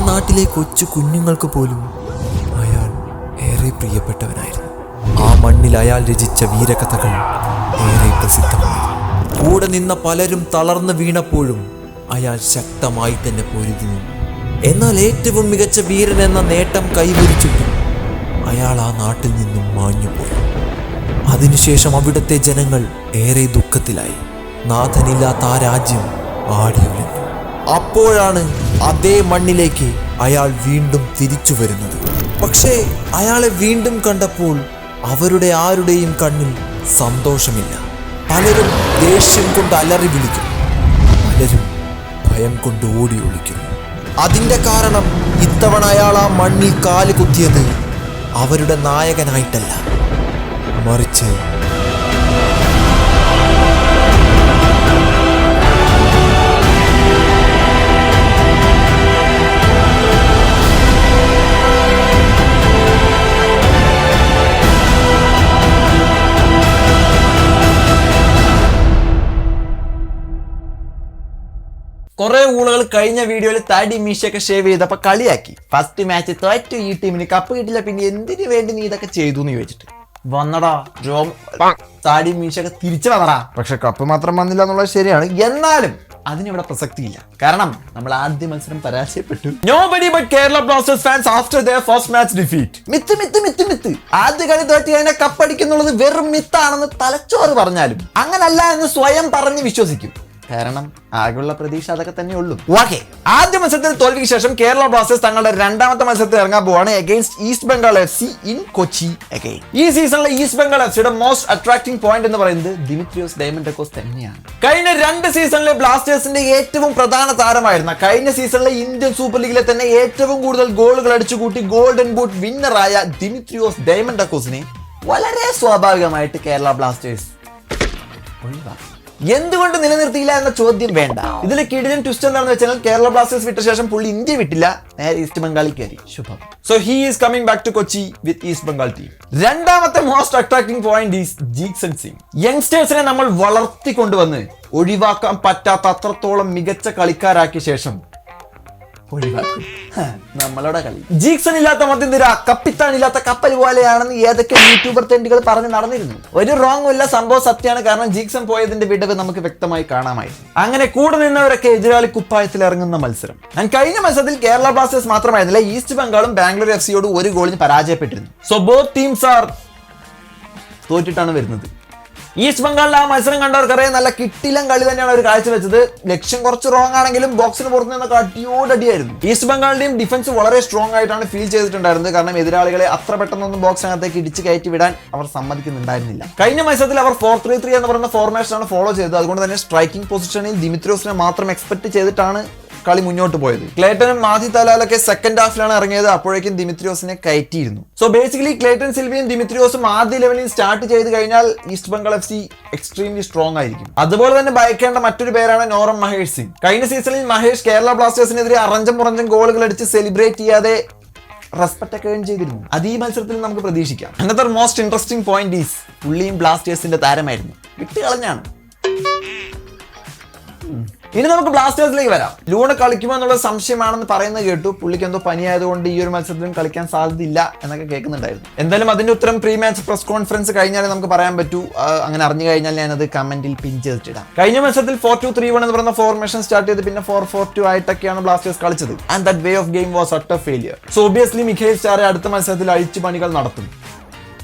നാട്ടിലെ കൊച്ചു കുഞ്ഞുങ്ങൾക്ക് പോലും അയാൾ ഏറെ പ്രിയപ്പെട്ടവനായിരുന്നു. ആ മണ്ണിൽ അയാൾ രചിച്ച വീരകഥകൾ ഏറെ പ്രസിദ്ധമായി. കൂടെ നിന്ന പലരും തളർന്നു വീണപ്പോഴും അയാൾ ശക്തമായി തന്നെ പൊരുതി. എന്നാൽ ഏറ്റവും മികച്ച വീരൻ എന്ന നേട്ടം കൈവരിച്ചിട്ടും അയാൾ ആ നാട്ടിൽ നിന്നും മാഞ്ഞുപോയി. അതിനുശേഷം അവിടുത്തെ ജനങ്ങൾ ഏറെ ദുഃഖത്തിലായി. നാഥനില്ലാത്ത ആ രാജ്യം ആടിയുലഞ്ഞു. അപ്പോഴാണ് അതേ മണ്ണിലേക്ക് അയാൾ വീണ്ടും തിരിച്ചു വരുന്നത്. പക്ഷേ അയാളെ വീണ്ടും കണ്ടപ്പോൾ അവരുടെ ആരുടെയും കണ്ണിൽ സന്തോഷമില്ല. പലരും ദേഷ്യം കൊണ്ട് അലറി വിളിക്കുന്നു, പലരും ഭയം കൊണ്ട് ഓടി ഒളിക്കുന്നു. അതിൻ്റെ കാരണം ഇത്തവണ അയാൾ ആ മണ്ണിൽ കാല് കുത്തിയത് അവരുടെ നായകനായിട്ടല്ല, മറിച്ച് കുറെ ഊളുകൾ കഴിഞ്ഞ വീഡിയോയിൽ താടി മീശയൊക്കെ ഷേവ് ചെയ്തപ്പോ കളിയാക്കി. ഫസ്റ്റ് മാച്ച് തോറ്റു, ഈ ടീമിന് കപ്പ് കിട്ടില്ല, പിന്നെ എന്തിനു വേണ്ടി നീ ഇതൊക്കെ ചെയ്തു എന്ന് ചോദിച്ചിട്ട് വന്നടാ താടി മീശയൊക്കെ തിരിച്ചു വന്നടാ. പക്ഷെ കപ്പ് മാത്രം വന്നില്ല എന്നുള്ളത് ശരിയാണ്. എന്നാലും അതിനിവിടെ പ്രസക്തിയില്ല. കാരണം നമ്മൾ ആദ്യ മത്സരം പരാജയപ്പെട്ടു. Nobody but Kerala Blasters fans after their first match defeat. Myth. ആദ്യ കളി തോറ്റി അതിനെ കപ്പടിക്കുന്നുള്ളത് വെറും മിത്താണെന്ന് തലച്ചോറ് പറഞ്ഞാലും അങ്ങനല്ല എന്ന് സ്വയം പറഞ്ഞ് വിശ്വസിക്കും. കാരണം ആകെയുള്ള പ്രതീക്ഷ അതൊക്കെ തന്നെ ഉള്ളൂ. ഓക്കെ, ആദ്യ മത്സരത്തിൽ തോൽവിക്ക് ശേഷം കേരള ബ്ലാസ്റ്റേഴ്സ് തങ്ങളുടെ രണ്ടാമത്തെ മത്സരത്തിൽ ഇറങ്ങാൻ പോവാണ് against east Bengal FC in Kochi again. ഈ സീസണിലെ east Bengal FCയുടെ most attracting point എന്ന് പറയുന്നത് ദിമിത്രിയോസ് ഡയമൻഡക്കോസ് തന്നെയാണ്. കഴിഞ്ഞ 2 സീസണിലെ ബ്ലാസ്റ്റേഴ്സിന്റെ ഏറ്റവും പ്രധാന താരമായിരുന്ന, കഴിഞ്ഞ സീസണിലെ ഇന്ത്യൻ സൂപ്പർ ലീഗിലെ തന്നെ ഏറ്റവും കൂടുതൽ ഗോളുകൾ അടിച്ചുകൂട്ടി ഗോൾഡൻ ബൂട്ട് വിന്നറായ ദിമിത്രിയോസ് ഡയമൻഡക്കോസിനെ വളരെ സ്വാഭാവികമായിട്ട് കേരള ബ്ലാസ്റ്റേഴ്സ് ഒഴിവാക്കി. എന്തുകൊണ്ട് നിലനിർത്തിയില്ല എന്ന ചോദ്യം വേണ്ട. ഇതിലെ കിടിലൻ ട്വിസ്റ്റ് എന്താണെന്ന് വെച്ചാൽ കേരള ബ്ലാസ്റ്റേഴ്സ് വിട്ട ശേഷം പുള്ളി ഇന്ത്യ വിട്ടില്ല, നേരെ ഈസ്റ്റ് ബംഗാളിൽ കയറി. ശുഭം. So he is coming back to Kochi with East Bengal team. രണ്ടാമത്തെ most attracting point is Jeakson Singh. യങ്സ്റ്റേഴ്സിനെ നമ്മൾ വളർത്തിക്കൊണ്ടുവന്ന് ഒഴിവാക്കാൻ പറ്റാത്ത അത്രത്തോളം മികച്ച കളിക്കാരാക്കിയ ശേഷം ഒഴിവാക്കും. നമ്മളോടെ കളി. ജീക്സൺ ഇല്ലാത്ത മധ്യനിര കപ്പിത്താൻ ഇല്ലാത്ത കപ്പൽ പോലെയാണെന്ന് ഏതൊക്കെ യൂട്യൂബർ തെണ്ടികൾ പറഞ്ഞ് നടന്നിരുന്നു. ഒരു റോങ്ങും ഇല്ല, സംഭവം സത്യമാണ്. കാരണം ജീക്സൺ പോയതിന്റെ വിടവ് നമുക്ക് വ്യക്തമായി കാണാമായി. അങ്ങനെ കൂടെ നിന്നവരൊക്കെ എതിരാളി കുപ്പായത്തിൽ ഇറങ്ങുന്ന മത്സരം. കഴിഞ്ഞ മത്സരത്തിൽ കേരള ബ്ലാസ്റ്റേഴ്സ് മാത്രമായിരുന്നില്ല, ഈസ്റ്റ് ബംഗാളും ബാംഗ്ലൂർ FCയോട് 1 ഗോളിന് പരാജയപ്പെട്ടിരുന്നു. സോ ബോത്ത് ടീംസ് ആർ തോറ്റിട്ടാണ് വരുന്നത്. ഈസ്റ്റ് ബംഗാളിലെ ആ മത്സരം കണ്ടവർക്കറിയാം, നല്ല കിട്ടിലം കളി തന്നെയാണ് അവർ കാഴ്ചവെച്ചത്. ലക്ഷ്യം കുറച്ച് റോങ് ആണെങ്കിലും ബോക്സിന് പുറത്ത് നിന്നൊക്കെ അടിയോടടിയായിരുന്നു. ഈസ്റ്റ് ബംഗാളിന്റെയും ഡിഫൻസ് വളരെ സ്ട്രോങ് ആയിട്ടാണ് ഫീൽ ചെയ്തിട്ടുണ്ടായിരുന്നത്. കാരണം എതിരാളികളെ അത്ര പെട്ടെന്നൊന്നും ബോക്സിനകത്തേക്ക് ഇടിച്ച് കയറ്റി വിടാൻ അവർ സമ്മതിക്കുന്നുണ്ടായിരുന്നില്ല. കഴിഞ്ഞ മത്സരത്തിൽ അവർ 4-3-3 എന്ന് പറയുന്ന ഫോർമേഷനാണ് ഫോളോ ചെയ്തത്. അതുകൊണ്ട് തന്നെ സ്ട്രൈക്കിംഗ് പൊസിഷനിൽ ദിമിത്രിയോസിനെ മാത്രം എക്സ്പെക്ട് ചെയ്തിട്ടാണ് കളി മുന്നോട്ട് പോയത്. ക്ലേറ്റനും മാധി തലാലൊക്കെ സെക്കൻഡ് ഹാഫിലാണ് ഇറങ്ങിയത്. അപ്പോഴേക്കും ദിമിത്രിയോസിനെ കയറ്റിയിരുന്നു. സോ ബേസിക്കലി ക്ലേറ്റൻ സിൽവിയും ദിമിത്രിയോസും ആദ്യ ലെവലിൽ സ്റ്റാർട്ട് ചെയ്ത് കഴിഞ്ഞാൽ east Bengal FC extremely strong ആയിരിക്കും. അതുപോലെ തന്നെ ഭയക്കേണ്ട മറ്റൊരു പേരാണ് നോറം മഹേഷ് സിംഗ്. കഴിഞ്ഞ സീസണിൽ മഹേഷ് കേരള ബ്ലാസ്റ്റേഴ്സിനെതിരെ അറഞ്ചം ഗോളുകൾ അടിച്ച് സെലിബ്രേറ്റ് ചെയ്യാതെ റെസ്പെക്ട് ഒക്കെ ഏൺ ചെയ്തിരുന്നു. അത് ഈ മത്സരത്തിൽ നമുക്ക് പ്രതീക്ഷിക്കാം. Another most interesting point is പുള്ളിയും ബ്ലാസ്റ്റേഴ്സിന്റെ താരമായിരുന്നു, വിട്ട് കളഞ്ഞാണ്. ഇനി നമുക്ക് ബ്ലാസ്റ്റേഴ്സിലേക്ക് വരാം. ലൂണ കളിക്കുമോ എന്നുള്ള സംശയമാണെന്ന് പറയുന്നത് കേട്ടു. പുള്ളിക്ക് എന്തോ പനിയായതുകൊണ്ട് ഈ ഒരു മത്സരത്തിലും കളിക്കാൻ സാധ്യതയില്ല എന്നൊക്കെ കേൾക്കുന്നുണ്ടായിരുന്നു. എന്തായാലും അതിന്റെ ഉത്തരം പ്രീ മാച്ച് പ്രസ് കോൺഫറൻസ് കഴിഞ്ഞാലേ നമുക്ക് പറയാൻ പറ്റൂ. അങ്ങനെ അറിഞ്ഞു കഴിഞ്ഞാൽ ഞാനത് കമന്റിൽ പിൻ ചെയ്തിട്ടിടാം. കഴിഞ്ഞ മത്സരത്തിൽ 4-2-3-1 എന്ന് പറയുന്ന ഫോർമേഷൻ സ്റ്റാർട്ട് ചെയ്ത് പിന്നെ 4-4-2 ആയിട്ടൊക്കെയാണ് ബ്ലാസ്റ്റേഴ്സ് കളിച്ചത്. And that way of game was utter failure. So obviously Mikael Stahre അടുത്ത മത്സരത്തിൽ അഴിച്ചു പണികൾ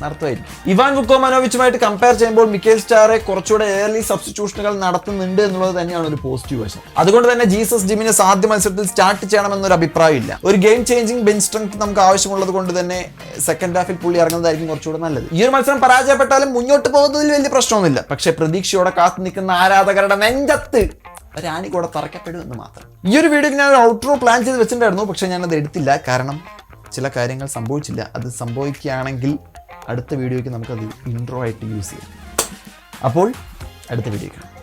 നടത്തുമായിരിക്കും. ഇവാൻ വുക്കോമാനോവിച്ചുമായിട്ട് കമ്പയർ ചെയ്യുമ്പോൾ മിക്കേൽ സ്റ്റാറെ കുറച്ചുകൂടെ ഏർലി സബ്സ്റ്റിറ്റ്യൂഷനുകൾ നടത്തുന്നുണ്ട് എന്നുള്ളത് തന്നെയാണ് ഒരു പോസിറ്റീവ് വശം. അതുകൊണ്ട് തന്നെ ജീസസ് ജിമിനസ് ആദ്യ മത്സരത്തിൽ സ്റ്റാർട്ട് ചെയ്യണമെന്നൊരു അഭിപ്രായമില്ല. ഒരു ഗെയിം ചേഞ്ചിങ് ബെഞ്ച് സ്ട്രെങ്ത് നമുക്ക് ആവശ്യമുള്ളത് കൊണ്ട് തന്നെ സെക്കൻഡ് ഹാഫിൽ പുള്ളി ഇറങ്ങുന്നതായിരിക്കും കുറച്ചുകൂടെ നല്ലത്. ഈ ഒരു മത്സരം പരാജയപ്പെട്ടാലും മുന്നോട്ട് പോകുന്നതിൽ വലിയ പ്രശ്നമൊന്നുമില്ല. പക്ഷെ പ്രതീക്ഷയോടെ കാത്തു നിൽക്കുന്ന ആരാധകരുടെ നെഞ്ചത്ത് ഒരാണി കൂടെ തറക്കപ്പെടുമെന്ന് മാത്രം. ഈ ഒരു വീഡിയോക്ക് ഞാൻ ഒരു ഔട്ട്രോ പ്ലാൻ ചെയ്ത് വെച്ചിട്ടുണ്ടായിരുന്നു. പക്ഷെ ഞാനത് എടുത്തില്ല. കാരണം ചില കാര്യങ്ങൾ സംഭവിച്ചില്ല. അത് സംഭവിക്കുകയാണെങ്കിൽ അടുത്ത വീഡിയോയ്ക്ക് നമുക്കത് ഇൻട്രോ ആയിട്ട് യൂസ് ചെയ്യാം. അപ്പോൾ അടുത്ത വീഡിയോ കാണാം.